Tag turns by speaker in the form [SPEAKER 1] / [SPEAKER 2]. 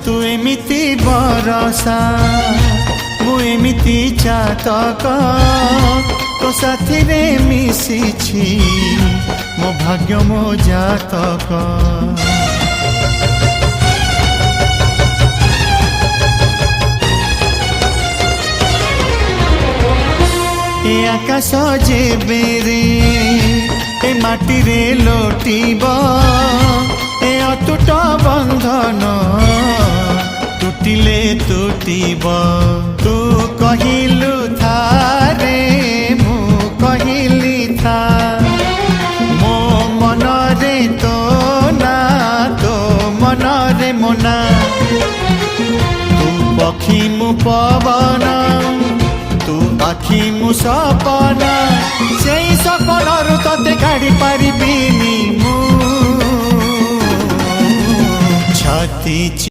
[SPEAKER 1] तू एमिति बरसा मु एमिति चातक तो साथी रे मिशिछि मो भाग्य मो जातक। ए आकाश जेबे रे ए माटी रे लोटिब ए अटूट बंधन टूटिले टूटिब। तू कहिलु था रे मु कहिली था मो मन रे तो ना तो मन रे मोना। तू पक्षी मु पवन तू आखि मु सपना से सपनरु तते काढ़ी पारिबिनी मु छाती